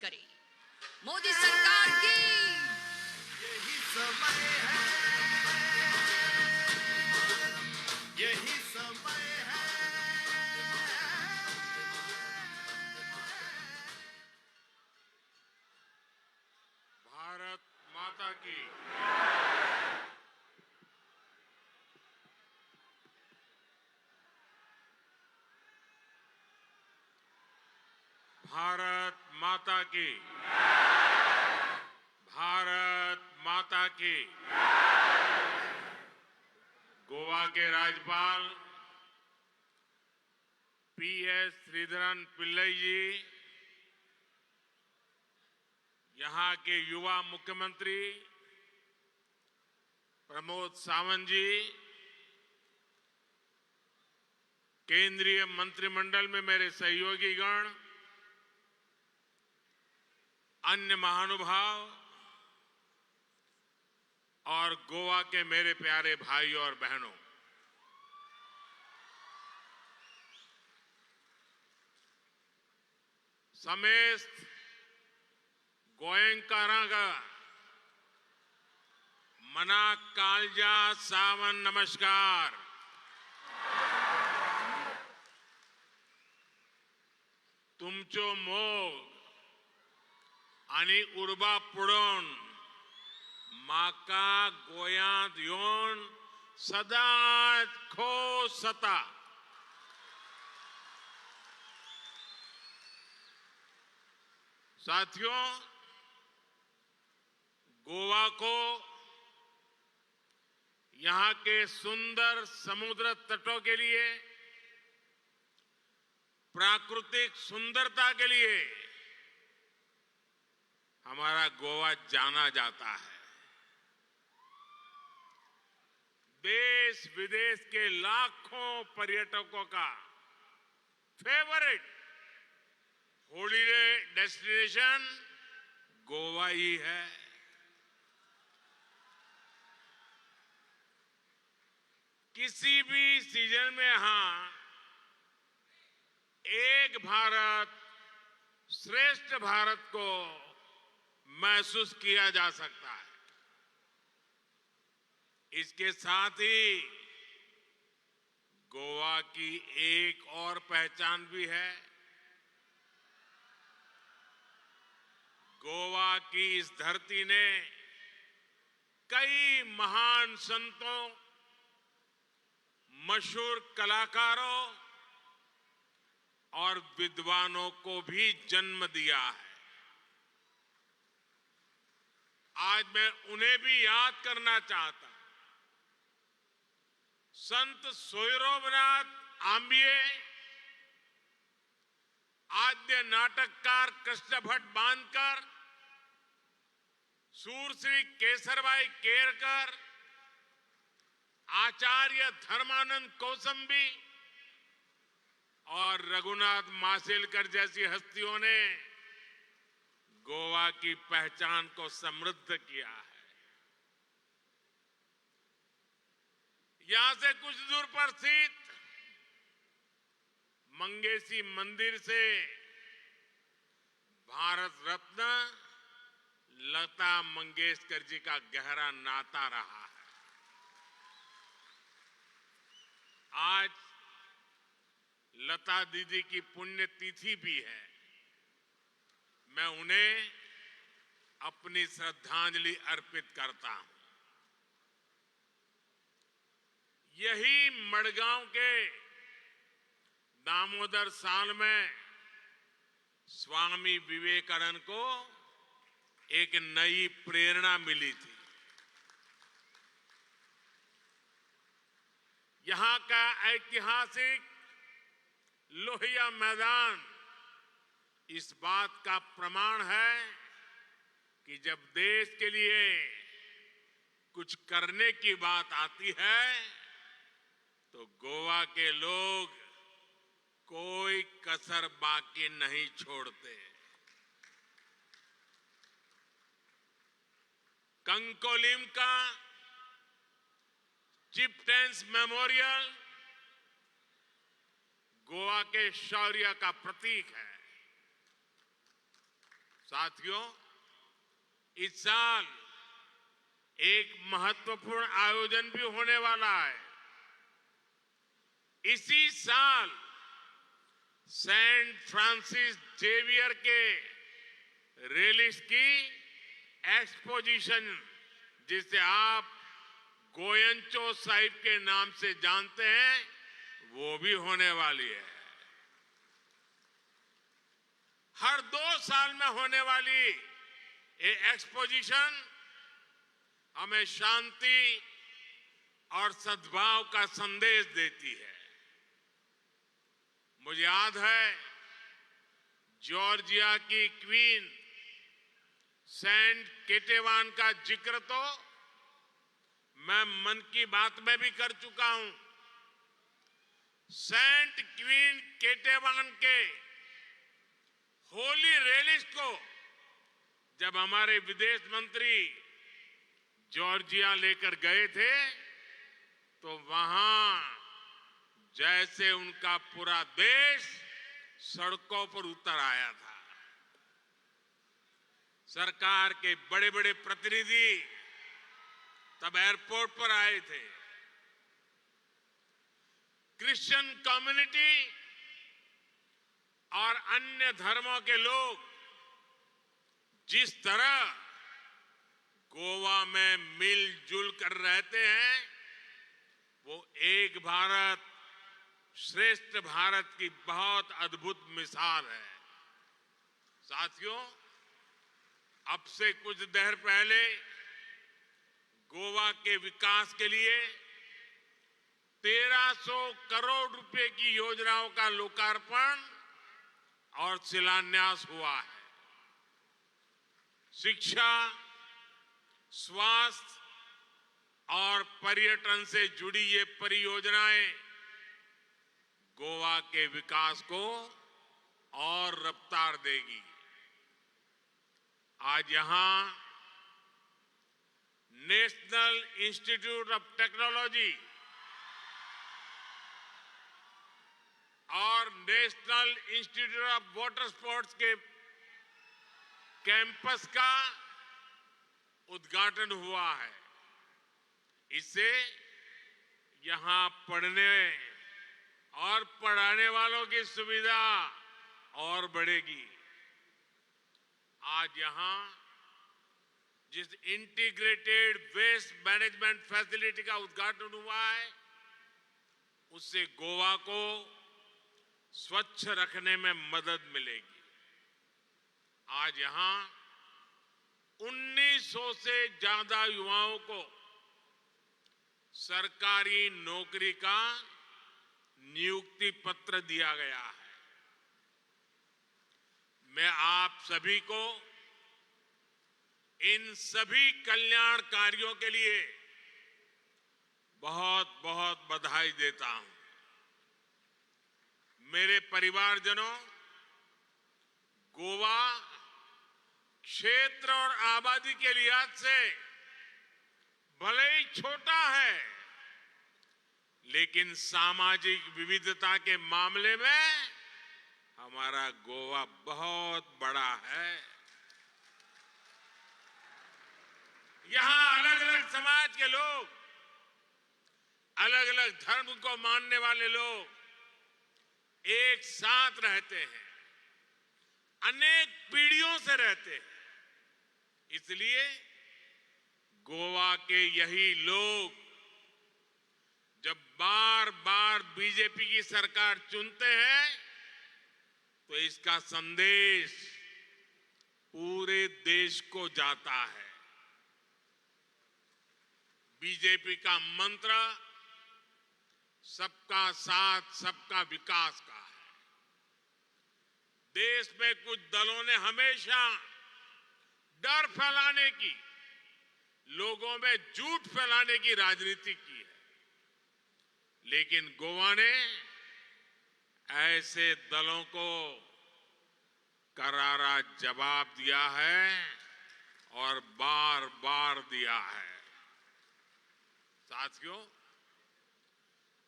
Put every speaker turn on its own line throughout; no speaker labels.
करें। मोदी सरकार की
यही समय है, यही समय है। भारत माता की भारत माता की भारत माता की। गोवा के राज्यपाल पीएस श्रीधरन पिल्लई जी, यहां के युवा मुख्यमंत्री प्रमोद सावंत जी, केंद्रीय मंत्रिमंडल में मेरे सहयोगी गण, अन्य महानुभाव और गोवा के मेरे प्यारे भाइयों और बहनों, समेस्त गोयंकारागा मना कालजा सावन नमस्कार। तुमचो मोग आणि उर्बा पुढून माका गोयांत येऊन सदाच खोस जाता। साथियों, गोवा को यहां के सुंदर समुद्र तटों के लिए, प्राकृतिक सुंदरता के लिए हमारा गोवा जाना जाता है। देश विदेश के लाखों पर्यटकों का फेवरेट हॉलिडे डेस्टिनेशन गोवा ही है। किसी भी सीजन में यहां एक भारत श्रेष्ठ भारत को महसूस किया जा सकता है। इसके साथ ही गोवा की एक और पहचान भी है। गोवा की इस धरती ने कई महान संतों, मशहूर कलाकारों और विद्वानों को भी जन्म दिया है। आज मैं उन्हें भी याद करना चाहता हूं। संत सोयरोबनाथ आंबिये, आद्य नाटककार कृष्ण भट्ट बांधकर, सूरश्री केसरबाई केरकर, आचार्य धर्मानंद कौसंबी और रघुनाथ माशेलकर जैसी हस्तियों ने गोवा की पहचान को समृद्ध किया है। यहां से कुछ दूर पर स्थित मंगेशी मंदिर से भारत रत्न लता मंगेशकर जी का गहरा नाता रहा है। आज लता दीदी की पुण्यतिथि भी है। मैं उन्हें अपनी श्रद्धांजलि अर्पित करता हूं। यही मडगांव के दामोदर साल में स्वामी विवेकानंद को एक नई प्रेरणा मिली थी। यहां का ऐतिहासिक लोहिया मैदान इस बात का प्रमाण है कि जब देश के लिए कुछ करने की बात आती है तो गोवा के लोग कोई कसर बाकी नहीं छोड़ते। कंकोलिम का चिपटेंस मेमोरियल गोवा के शौर्य का प्रतीक है। साथियों, इस साल एक महत्वपूर्ण आयोजन भी होने वाला है। इसी साल सेंट फ्रांसिस जेवियर के रेलिस की एक्सपोजिशन, जिसे आप गोयनचो साहिब के नाम से जानते हैं, वो भी होने वाली है। हर 2 साल में होने वाली ये एक्सपोजिशन हमें शांति और सद्भाव का संदेश देती है। मुझे याद है, जॉर्जिया की क्वीन सेंट केटेवान का जिक्र तो मैं मन की बात में भी कर चुका हूं। सेंट क्वीन केटेवान के होली रेलिस को जब हमारे विदेश मंत्री जॉर्जिया लेकर गए थे, तो वहां जैसे उनका पूरा देश सड़कों पर उतर आया था। सरकार के बड़े बड़े प्रतिनिधि तब एयरपोर्ट पर आए थे। क्रिश्चियन कम्युनिटी और अन्य धर्मों के लोग जिस तरह गोवा में मिलजुल कर रहते हैं, वो एक भारत श्रेष्ठ भारत की बहुत अद्भुत मिसाल है। साथियों, अब से कुछ देर पहले गोवा के विकास के लिए 1300 करोड़ रुपए की योजनाओं का लोकार्पण और शिलान्यास हुआ है। शिक्षा, स्वास्थ्य और पर्यटन से जुड़ी ये परियोजनाएं गोवा के विकास को और रफ्तार देगी। आज यहां नेशनल इंस्टीट्यूट ऑफ टेक्नोलॉजी और national institute of water sports के कैंपस का उद्घाटन हुआ है। इससे यहां पढ़ने और पढ़ाने वालों की सुविधा और बढ़ेगी। आज यहां जिस इंटीग्रेटेड वेस्ट मैनेजमेंट फैसिलिटी का उद्घाटन हुआ है, उससे गोवा को स्वच्छ रखने में मदद मिलेगी। आज यहां 1900 से ज्यादा युवाओं को सरकारी नौकरी का नियुक्ति पत्र दिया गया है। मैं आप सभी को इन सभी कल्याण कार्यों के लिए बहुत बहुत बधाई देता हूं। मेरे परिवारजनों, गोवा क्षेत्र और आबादी के लिहाज से भले ही छोटा है, लेकिन सामाजिक विविधता के मामले में हमारा गोवा बहुत बड़ा है। यहां अलग अलग समाज के लोग, अलग अलग धर्म को मानने वाले लोग एक साथ रहते हैं, अनेक पीढ़ियों से रहते हैं। इसलिए गोवा के यही लोग जब बार बार बीजेपी की सरकार चुनते हैं, तो इसका संदेश पूरे देश को जाता है। बीजेपी का मंत्र सबका साथ, सबका विकास का है। देश में कुछ दलों ने हमेशा डर फैलाने की, लोगों में झूठ फैलाने की राजनीति की है, लेकिन गोवा ने ऐसे दलों को करारा जवाब दिया है और बार बार दिया है। साथियों,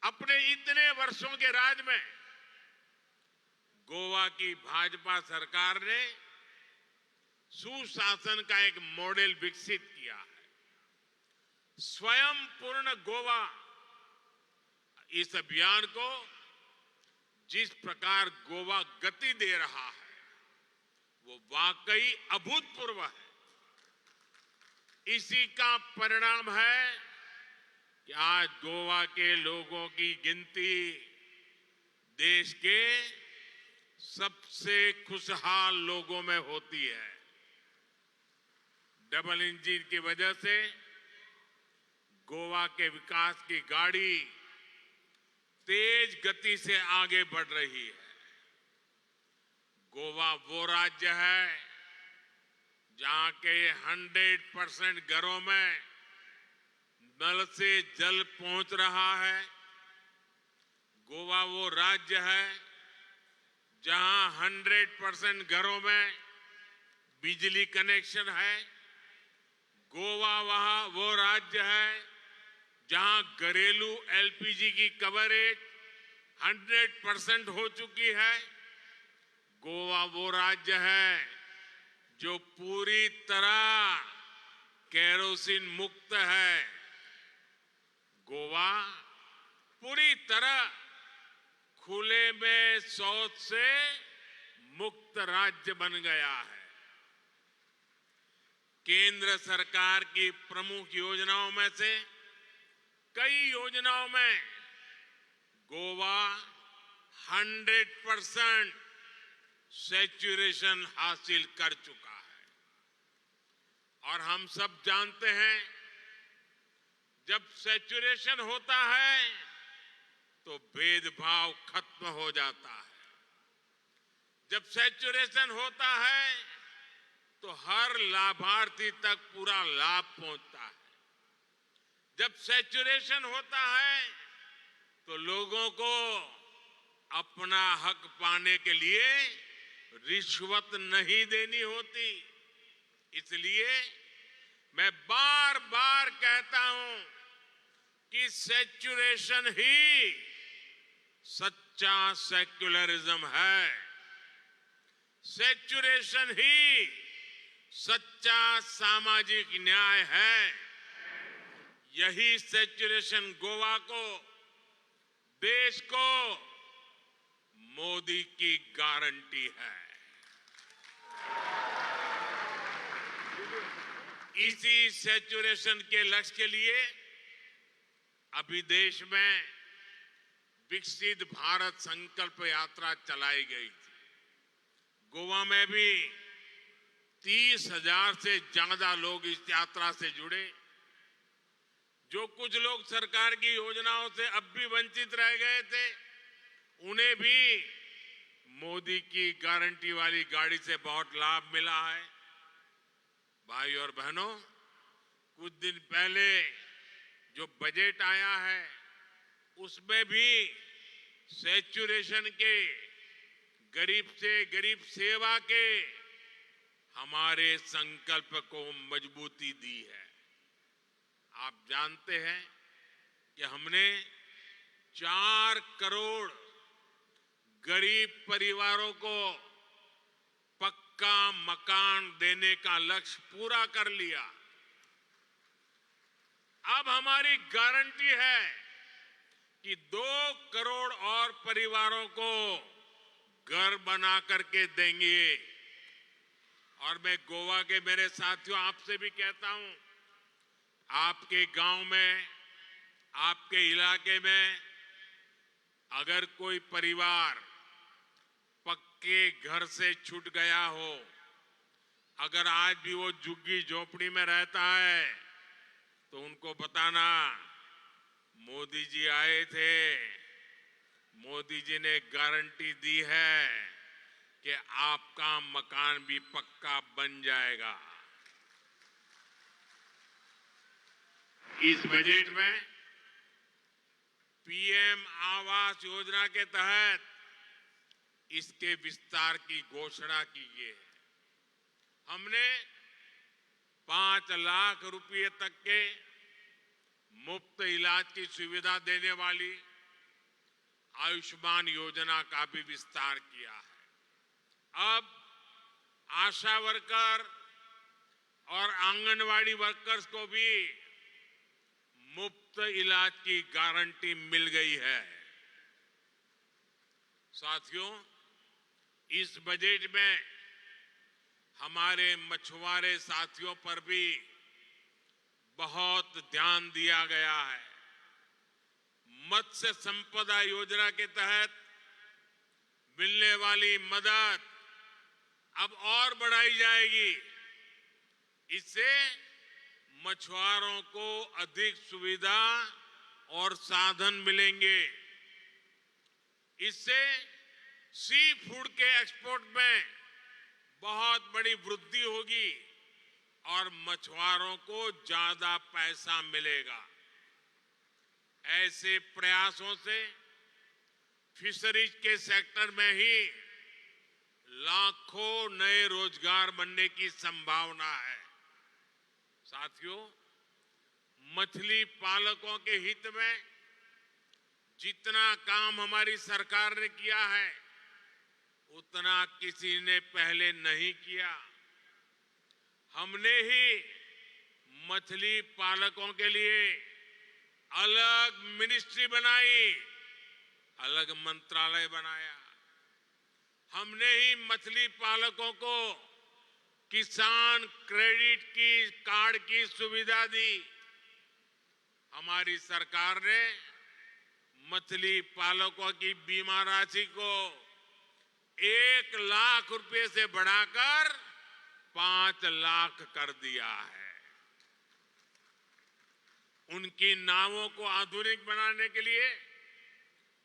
अपने इतने वर्षों के राज में गोवा की भाजपा सरकार ने सुशासन का एक मॉडल विकसित किया है। स्वयं पूर्ण गोवा इस अभियान को जिस प्रकार गोवा गति दे रहा है वो वाकई अभूतपूर्व है। इसी का परिणाम है कि आज गोवा के लोगों की गिनती देश के सबसे खुशहाल लोगों में होती है। डबल इंजन की वजह से गोवा के विकास की गाड़ी तेज गति से आगे बढ़ रही है। गोवा वो राज्य है जहां के 100% घरों में नल से जल पहुंच रहा है। गोवा वो राज्य है जहां 100% घरों में बिजली कनेक्शन है। गोवा वो राज्य है जहां घरेलू एलपीजी की कवरेज 100% हो चुकी है। गोवा वो राज्य है जो पूरी तरह केरोसिन मुक्त है। गोवा पूरी तरह खुले में शौच से मुक्त राज्य बन गया है। केंद्र सरकार की प्रमुख योजनाओं में से कई योजनाओं में गोवा 100% सैचुरेशन हासिल कर चुका है। और हम सब जानते हैं जब सैचुरेशन होता है तो भेदभाव खत्म हो जाता है। जब सैचुरेशन होता है तो हर लाभार्थी तक पूरा लाभ पहुंचता है। जब सैचुरेशन होता है तो लोगों को अपना हक पाने के लिए रिश्वत नहीं देनी होती। इसलिए मैं बार बार कहता हूं कि सैचुरेशन ही सच्चा सेक्युलरिज्म है। सैचुरेशन ही सच्चा सामाजिक न्याय है। यही सैचुरेशन गोवा को, देश को मोदी की गारंटी है। इसी सैचुरेशन के लक्ष्य के लिए अभी देश में विकसित भारत संकल्प यात्रा चलाई गई थी। गोवा में भी 30,000 से ज्यादा लोग इस यात्रा से जुड़े। जो कुछ लोग सरकार की योजनाओं से अब भी वंचित रह गए थे उन्हें भी मोदी की गारंटी वाली गाड़ी से बहुत लाभ मिला है। भाई और बहनों, कुछ दिन पहले जो बजट आया है उसमें भी सैचुरेशन के, गरीब से गरीब सेवा के हमारे संकल्प को मजबूती दी है। आप जानते हैं कि हमने 4 करोड़ गरीब परिवारों को पक्का मकान देने का लक्ष्य पूरा कर लिया। अब हमारी गारंटी है कि 2 करोड़ और परिवारों को घर बना करके देंगे। और मैं गोवा के मेरे साथियों आपसे भी कहता हूं, आपके गांव में, आपके इलाके में अगर कोई परिवार पक्के घर से छूट गया हो, अगर आज भी वो झुग्गी झोपड़ी में रहता है तो उनको बताना मोदी जी आए थे, मोदी जी ने गारंटी दी है कि आपका मकान भी पक्का बन जाएगा। इस बजट में पीएम आवास योजना के तहत इसके विस्तार की घोषणा की है। हमने 5 लाख रुपए तक के मुफ्त इलाज की सुविधा देने वाली आयुष्मान योजना का भी विस्तार किया है। अब आशा वर्कर, और आंगनवाड़ी वर्कर्स को भी मुफ्त इलाज की गारंटी मिल गई है। साथियों, इस बजट में हमारे मछुआरे साथियों पर भी बहुत ध्यान दिया गया है। मत्स्य संपदा योजना के तहत मिलने वाली मदद अब और बढ़ाई जाएगी। इससे मछुआरों को अधिक सुविधा और साधन मिलेंगे। इससे सी फूड के एक्सपोर्ट में बहुत बड़ी वृद्धि होगी और मछुआरों को ज्यादा पैसा मिलेगा। ऐसे प्रयासों से फिशरीज के सेक्टर में ही लाखों नए रोजगार बनने की संभावना है। साथियों, मछली पालकों के हित में जितना काम हमारी सरकार ने किया है उतना किसी ने पहले नहीं किया। हमने ही मछली पालकों के लिए अलग मिनिस्ट्री बनाई, अलग मंत्रालय बनाया। हमने ही मछली पालकों को किसान क्रेडिट की कार्ड की सुविधा दी। हमारी सरकार ने मछली पालकों की बीमा राशि को 1 लाख रुपए से बढ़ाकर 5 लाख कर दिया है। उनकी नावों को आधुनिक बनाने के लिए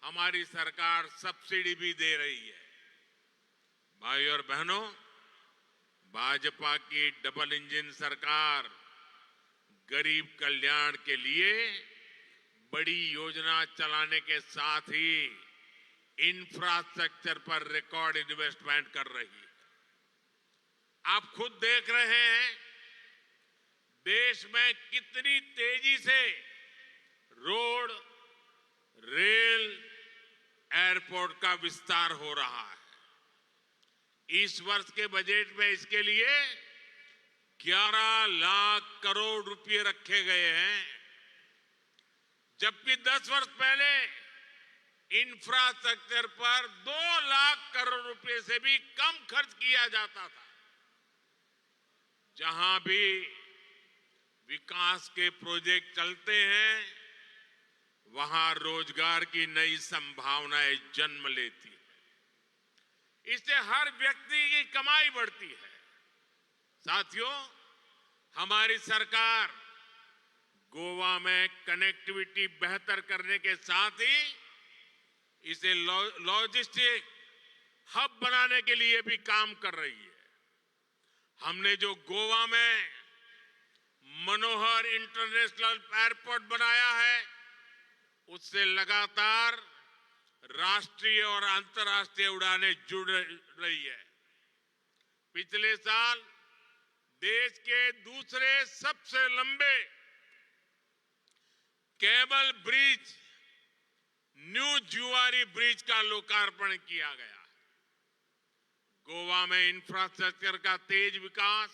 हमारी सरकार सब्सिडी भी दे रही है। भाई और बहनों, भाजपा की डबल इंजन सरकार गरीब कल्याण के लिए बड़ी योजना चलाने के साथ ही इंफ्रास्ट्रक्चर पर रिकॉर्ड इन्वेस्टमेंट कर रही है। आप खुद देख रहे हैं देश में कितनी तेजी से रोड, रेल, एयरपोर्ट का विस्तार हो रहा है। इस वर्ष के बजट में इसके लिए 11 लाख करोड़ रुपए रखे गए हैं, जबकि 10 वर्ष पहले इंफ्रास्ट्रक्चर पर 2 लाख करोड़ रुपए से भी कम खर्च किया जाता था। जहां भी विकास के प्रोजेक्ट चलते हैं वहां रोजगार की नई संभावनाएं जन्म लेती है। इससे हर व्यक्ति की कमाई बढ़ती है। साथियों, हमारी सरकार गोवा में कनेक्टिविटी बेहतर करने के साथ ही इसे लॉजिस्टिक हब बनाने के लिए भी काम कर रही है। हमने जो गोवा में मनोहर इंटरनेशनल एयरपोर्ट बनाया है उससे लगातार राष्ट्रीय और अंतर्राष्ट्रीय उड़ानें जुड़ रही है। पिछले साल देश के दूसरे सबसे लंबे केबल ब्रिज न्यू जुआरी ब्रिज का लोकार्पण किया गया। गोवा में इंफ्रास्ट्रक्चर का तेज विकास,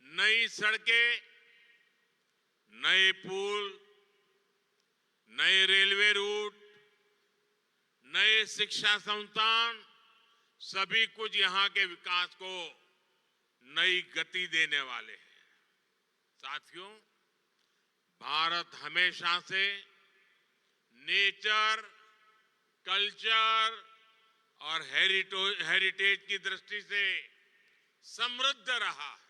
नई सड़कें, नए पुल, नए रेलवे रूट, नए शिक्षा संस्थान, सभी कुछ यहां के विकास को नई गति देने वाले हैं। साथियों, भारत हमेशा से नेचर, कल्चर और हेरिटेज की दृष्टि से समृद्ध रहा है।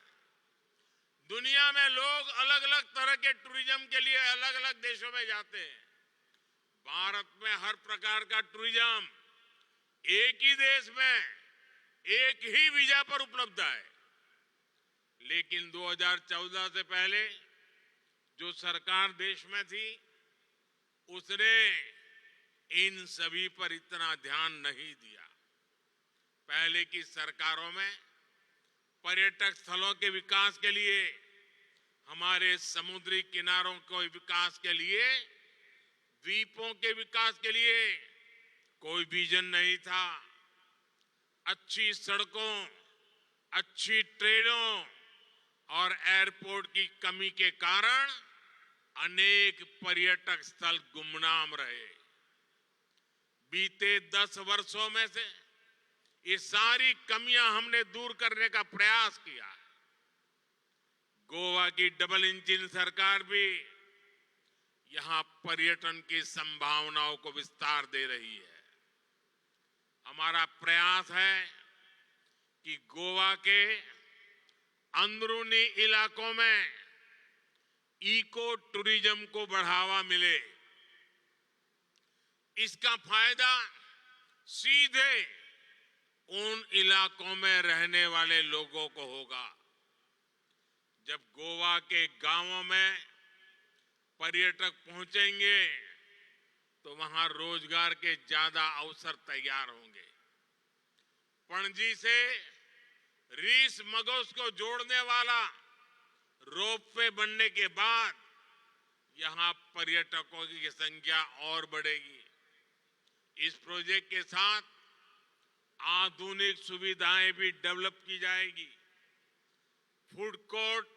दुनिया में लोग अलग अलग तरह के टूरिज्म के लिए अलग अलग देशों में जाते हैं। भारत में हर प्रकार का टूरिज्म एक ही देश में एक ही वीजा पर उपलब्ध है। लेकिन 2014 से पहले जो सरकार देश में थी उसने इन सभी पर इतना ध्यान नहीं दिया। पहले की सरकारों में पर्यटक स्थलों के विकास के लिए, हमारे समुद्री किनारों के विकास के लिए, द्वीपों के विकास के लिए कोई विजन नहीं था। अच्छी सड़कों, अच्छी ट्रेनों और एयरपोर्ट की कमी के कारण अनेक पर्यटक स्थल गुमनाम रहे। बीते 10 वर्षों में से ये सारी कमियां हमने दूर करने का प्रयास किया। गोवा की डबल इंजन सरकार भी यहां पर्यटन की संभावनाओं को विस्तार दे रही है। हमारा प्रयास है कि गोवा के अंदरूनी इलाकों में इको टूरिज्म को बढ़ावा मिले। इसका फायदा सीधे उन इलाकों में रहने वाले लोगों को होगा। जब गोवा के गांवों में पर्यटक पहुंचेंगे तो वहां रोजगार के ज्यादा अवसर तैयार होंगे। पणजी से रीस मगोस को जोड़ने वाला रोपवे बनने के बाद यहां पर्यटकों की संख्या और बढ़ेगी। इस प्रोजेक्ट के साथ आधुनिक सुविधाएं भी डेवलप की जाएगी। Food court,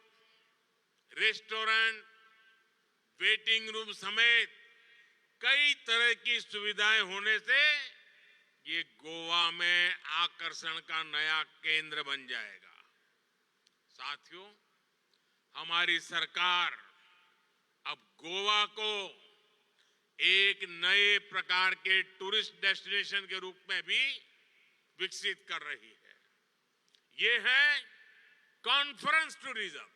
restaurant, waiting room समेत कई तरह की सुविधाएं होने से ये गोवा में आकर्षण का नया केंद्र बन जाएगा। साथियों, हमारी सरकार अब गोवा को एक नए प्रकार के टूरिस्ट डेस्टिनेशन के रूप में भी विकसित कर रही है। ये है कॉन्फ्रेंस टूरिज्म।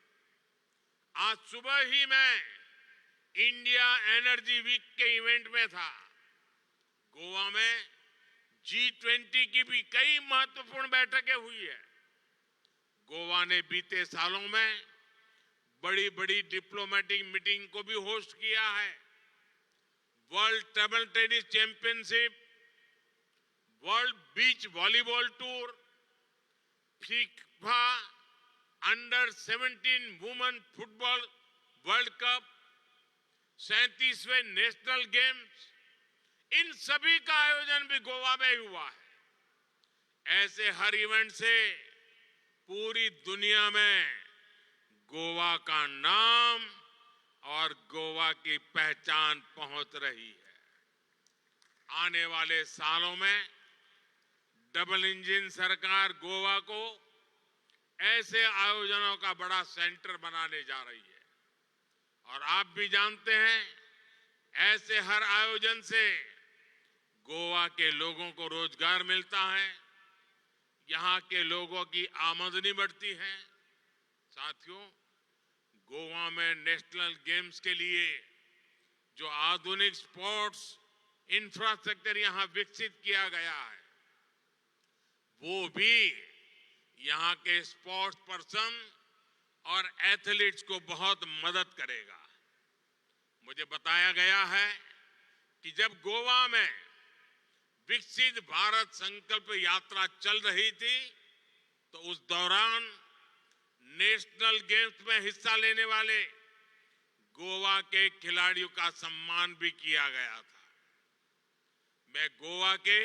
आज सुबह ही मैं इंडिया एनर्जी वीक के इवेंट में था। गोवा में G20 की भी कई महत्वपूर्ण बैठकें हुई है। गोवा ने बीते सालों में बड़ी बड़ी डिप्लोमेटिक मीटिंग को भी होस्ट किया है। World table tennis championship, world beach volleyball tour, FIFA under 17 women football world cup, 37वें नेशनल गेम्स, इन सभी का आयोजन भी गोवा में ही हुआ है। ऐसे हर इवेंट से पूरी दुनिया में गोवा का नाम और गोवा की पहचान पहुंच रही है। आने वाले सालों में डबल इंजन सरकार गोवा को ऐसे आयोजनों का बड़ा सेंटर बनाने जा रही है। और आप भी जानते हैं, ऐसे हर आयोजन से गोवा के लोगों को रोजगार मिलता है, यहां के लोगों की आमदनी बढ़ती है। साथियों, गोवा में नेशनल गेम्स के लिए जो आधुनिक स्पोर्ट्स इंफ्रास्ट्रक्चर यहां विकसित किया गया है, वो भी यहां के स्पोर्ट्स पर्सन और एथलीट्स को बहुत मदद करेगा। मुझे बताया गया है कि जब गोवा में विकसित भारत संकल्प यात्रा चल रही थी तो उस दौरान नेशनल गेम्स में हिस्सा लेने वाले गोवा के खिलाड़ियों का सम्मान भी किया गया था। मैं गोवा के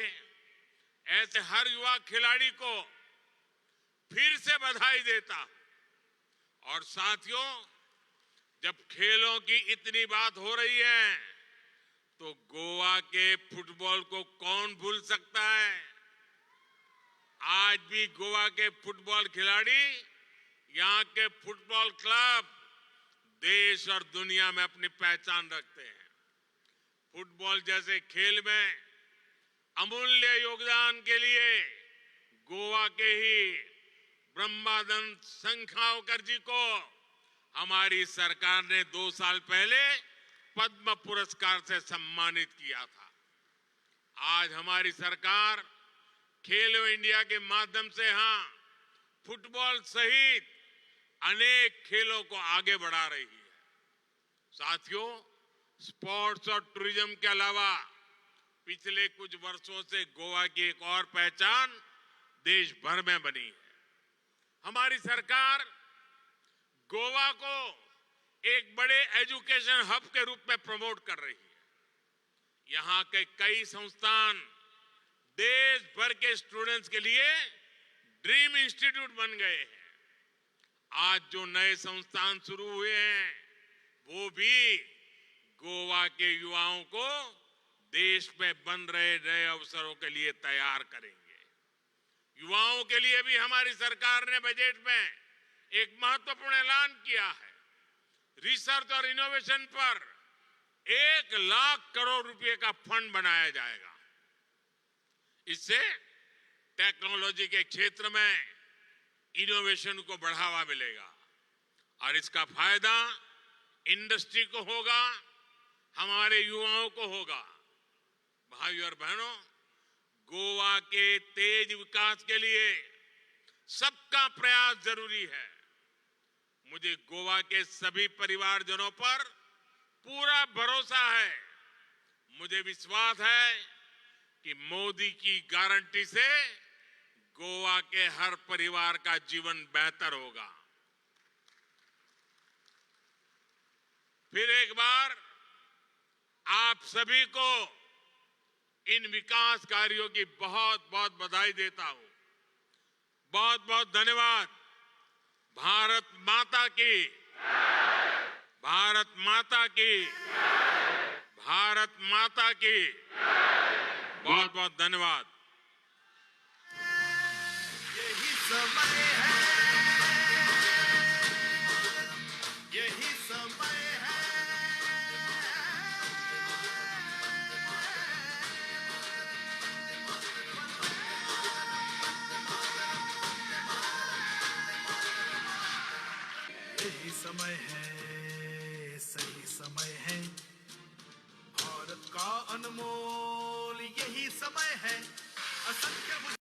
ऐसे हर युवा खिलाड़ी को फिर से बधाई देता हूं। और साथियों, जब खेलों की इतनी बात हो रही है तो गोवा के फुटबॉल को कौन भूल सकता है। आज भी गोवा के फुटबॉल खिलाड़ी, यहाँ के फुटबॉल क्लब देश और दुनिया में अपनी पहचान रखते हैं। फुटबॉल जैसे खेल में अमूल्य योगदान के लिए गोवा के ही ब्रह्मानंद संखावकर जी को हमारी सरकार ने 2 साल पहले पद्म पुरस्कार से सम्मानित किया था। आज हमारी सरकार खेलो इंडिया के माध्यम से फुटबॉल सहित अनेक खेलों को आगे बढ़ा रही है। साथियों, स्पोर्ट्स और टूरिज्म के अलावा पिछले कुछ वर्षों से गोवा की एक और पहचान देश भर में बनी है। हमारी सरकार गोवा को एक बड़े एजुकेशन हब के रूप में प्रमोट कर रही है। यहां के कई संस्थान देश भर के स्टूडेंट्स के लिए ड्रीम इंस्टीट्यूट बन गए हैं। आज जो नए संस्थान शुरू हुए हैं वो भी गोवा के युवाओं को देश में बन रहे नए अवसरों के लिए तैयार करेंगे। युवाओं के लिए भी हमारी सरकार ने बजट में एक महत्वपूर्ण ऐलान किया है। रिसर्च और इनोवेशन पर 1,00,000 करोड़ रुपए का फंड बनाया जाएगा। इससे टेक्नोलॉजी के क्षेत्र में इनोवेशन को बढ़ावा मिलेगा और इसका फायदा इंडस्ट्री को होगा, हमारे युवाओं को होगा। भाइयों और बहनों, गोवा के तेज विकास के लिए सबका प्रयास जरूरी है। मुझे गोवा के सभी परिवारजनों पर पूरा भरोसा है। मुझे विश्वास है कि मोदी की गारंटी से गोवा के हर परिवार का जीवन बेहतर होगा। फिर एक बार आप सभी को इन विकास कार्यों की बहुत बहुत बधाई देता हूं। बहुत बहुत धन्यवाद। भारत माता की, भारत माता की, भारत माता की। बहुत बहुत धन्यवाद।
यही समय है, यही समय है। यही समय है, सही समय है। भारत का अनमोल यही समय है। असंख्य